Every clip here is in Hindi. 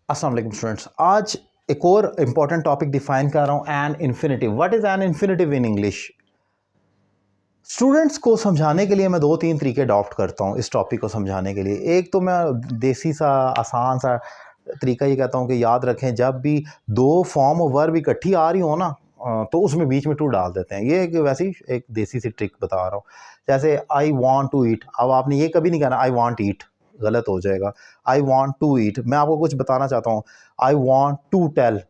अस्सलाम वालेकुम स्टूडेंट्स, आज एक और इम्पॉर्टेंट टॉपिक डिफाइन कर रहा हूँ, an infinitive. What is an infinitive in English? Students को समझाने के लिए मैं दो तीन तरीके अडॉप्ट करता हूँ इस टॉपिक को समझाने के लिए। एक तो मैं देसी सा आसान सा तरीका ये कहता हूँ कि याद रखें, जब भी दो फॉर्म ऑफ वर्ब इकट्ठी आ रही हो ना, तो उसमें बीच में टू डाल देते हैं। ये एक वैसी एक देसी सी ट्रिक बता रहा हूँ। जैसे आई वॉन्ट टू ईट, अब आपने ये कभी नहीं कहना आई वॉन्ट ईट, गलत हो जाएगा। आई वॉन्ट टू ईट, मैं आपको कुछ बताना चाहता हूँ। I want to tell,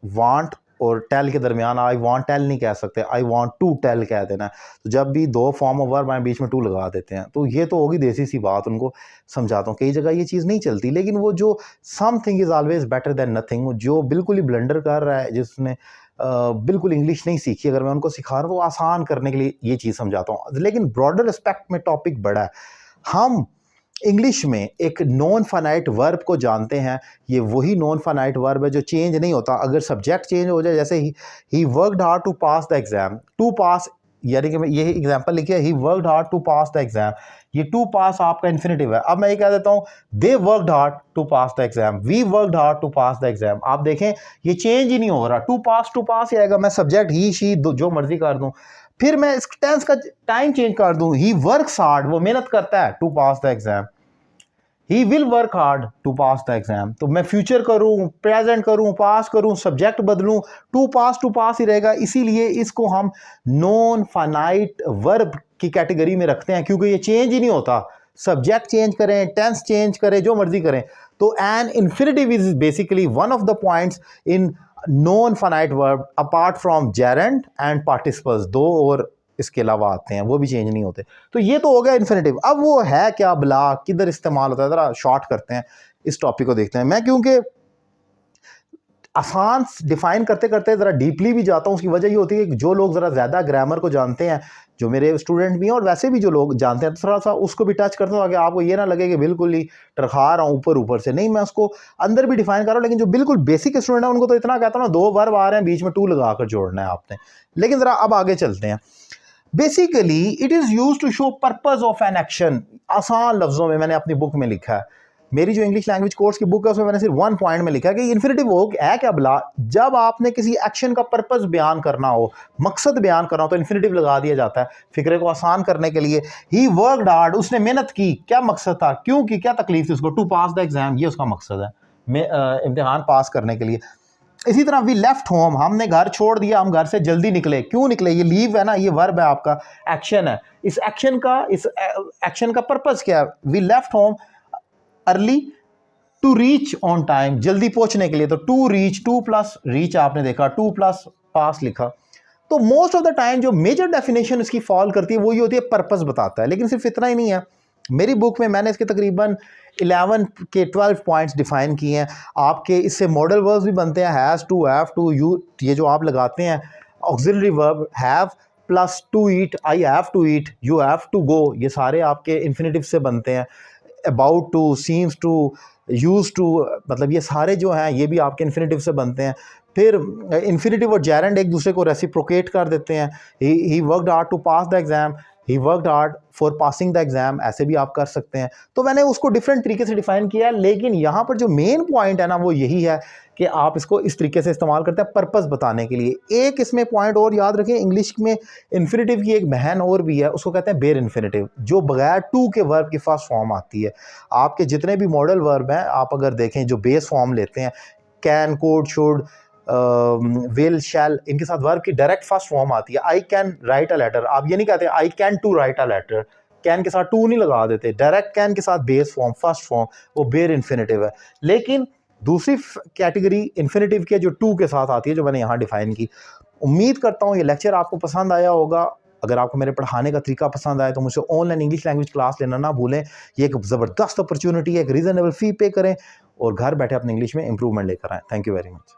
want और टेल के दरमियान आई वांट टेल नहीं कह सकते, आई वांट टू टेल कह देना है। तो जब भी दो फॉर्म ऑफ वर्ब आए बीच में टू लगा देते हैं। तो ये तो होगी देसी सी बात, उनको समझाता हूँ। कई जगह ये चीज़ नहीं चलती, लेकिन वो जो something is always better than nothing, जो बिल्कुल ही ब्लंडर कर रहा है, जिसने बिल्कुल इंग्लिश नहीं सीखी, अगर मैं उनको सिखा रहा हूँ तो आसान करने के लिए ये चीज़ समझाता हूँ। लेकिन ब्रॉडर रिस्पेक्ट में टॉपिक बड़ा है। हम इंग्लिश में एक नॉन फाइनाइट वर्ब को जानते हैं। ये वही नॉन फाइनाइट वर्ब है जो चेंज नहीं होता। अगर सब्जेक्ट चेंज हो जाए, जैसे he worked hard to pass the exam, to pass, यानी कि मैं ये एग्जांपल लिखिए, he worked hard to pass the exam. ये टू पास आपका इन्फिनेटिव है। अब मैं ये कह देता हूँ they worked hard to pass the exam, we worked hard to pass the exam. आप देखें ये चेंज ही नहीं हो रहा, टू पास ही आएगा। मैं सब्जेक्ट ही शी जो मर्जी कर दूं, फिर मैं इस टेंस का टाइम चेंज कर दूं, ही वर्क्स हार्ड, वो मेहनत करता है, to pass the exam. He will work hard to pass the exam. तो मैं फ्यूचर करूं, प्रेजेंट करूं, पास करूं, सब्जेक्ट बदलूं, टू पास ही रहेगा। इसीलिए इसको हम नॉन फाइनाइट वर्ब की कैटेगरी में रखते हैं, क्योंकि ये चेंज ही नहीं होता। सब्जेक्ट चेंज करें, टेंस चेंज करें, जो मर्जी करें। तो an infinitive is basically one of the points in non finite verb apart from gerund and participles. दो और इसके अलावा आते हैं, वो भी चेंज नहीं होते। तो ये तो हो गया इन्फिनेटिव। अब वो है क्या, बला किधर इस्तेमाल होता है, ज़रा शॉर्ट करते हैं, इस टॉपिक को देखते हैं। मैं क्योंकि आसान डिफाइन करते करते ज़रा डीपली भी जाता हूँ, उसकी वजह ये होती है कि जो लोग ज़रा ज़्यादा ग्रामर को जानते हैं, जो मेरे स्टूडेंट भी हैं और वैसे भी जो लोग जानते हैं, तो थोड़ा सा उसको भी टच करता हूँ, ताकि आपको ये ना लगे कि बिल्कुल ही टरखा रहा हूँ ऊपर से। नहीं, मैं उसको अंदर भी डिफाइन कर रहा हूँ, लेकिन जो बिल्कुल बेसिक स्टूडेंट है उनको तो इतना कहता हूँ ना, दो वर्ब आ रहे हैं, बीच में टू लगा कर जोड़ना है आपने। लेकिन ज़रा अब आगे चलते हैं। Basically it is use to show purpose of an action. आसान लफ्ज़ों में मैंने अपनी बुक में लिखा है, मेरी जो इंग्लिश लैंग्वेज कोर्स की बुक है उसमें मैंने सिर्फ वन पॉइंट में लिखा है कि इन्फिनेटिव वर्ब है क्या बला, जब आपने किसी एक्शन का पर्पस बयान करना हो, मकसद बयान करना हो, तो इन्फिनेटिव लगा दिया जाता है फिक्रे को आसान करने के लिए। ही वर्कड हार्ड, उसने मेहनत की, क्या मकसद था, क्यों की, क्या तकलीफ थी उसको, टू पास द एग्जाम, ये उसका मकसद है, इम्तिहान पास करने के लिए। इसी तरह वी लेफ्ट होम, हमने घर छोड़ दिया, हम घर से जल्दी निकले। क्यों निकले, ये लीव है ना, ये वर्ब है आपका, एक्शन है। इस एक्शन का पर्पस क्या है? We left home early to reach on time, जल्दी पहुंचने के लिए। तो to reach, to plus reach आपने देखा, टू प्लस पास लिखा। तो मोस्ट ऑफ द टाइम जो मेजर डेफिनेशन इसकी फॉल करती है वो ये होती है पर्पस बताता है। लेकिन सिर्फ इतना ही नहीं है, मेरी बुक में मैंने इसके तकरीबन 11 के 12 पॉइंट्स डिफाइन किए हैं। आपके इससे मॉडल वर्ब्स भी बनते हैं, has to, have to, you, ये जो आप लगाते हैं auxiliary verb, have plus to eat, I have to eat, you have to go, ये सारे आपके इन्फिनेटिव से बनते हैं। About to, seems to, use to, मतलब ये सारे जो हैं ये भी आपके इन्फिनेटिव से बनते हैं। फिर इन्फिनेटिव और जेरेंड एक दूसरे को रेसिप्रोकेट कर देते हैं। He worked hard to pass the exam, he worked hard for passing the exam, ऐसे भी आप कर सकते हैं। तो मैंने उसको डिफरेंट तरीके से डिफाइन किया है, लेकिन यहाँ पर जो मेन पॉइंट है ना वो यही है कि आप इसको इस तरीके से इस्तेमाल करते हैं पर्पस बताने के लिए। एक इसमें पॉइंट और याद रखें, इंग्लिश में इन्फिनेटिव की एक बहन और भी है, उसको कहते हैं बेर इन्फिनेटिव, जो बगैर टू के वर्ब की फर्स्ट फॉर्म आती है। आपके जितने भी मॉडल वर्ब हैं, आप अगर देखें जो बेस फॉर्म लेते हैं, can, could, should, will, shall, इनके साथ वर्ब की डायरेक्ट फर्स्ट फॉर्म आती है। I can write a letter, आप ये नहीं कहते I can to write a letter, can के साथ टू नहीं लगा देते, डायरेक्ट कैन के साथ बेस फॉर्म, फर्स्ट फॉर्म, वो बेर इन्फिनेटिव है। लेकिन दूसरी कैटेगरी इन्फिनेटिव की जो टू के साथ आती है, जो मैंने यहाँ डिफाइन की। उम्मीद करता हूँ ये लेक्चर आपको पसंद आया होगा। अगर आपको मेरे पढ़ाने का तरीका पसंद आए तो मुझसे ऑनलाइन इंग्लिश लैंग्वेज क्लास लेना ना भूलें। ये एक ज़बरदस्त अपॉर्चुनिटी है, एक रीज़नेबल फ़ी पे करें और घर बैठे अपने इंग्लिश में इंप्रूवमेंट लेकर आएँ। Thank you very much.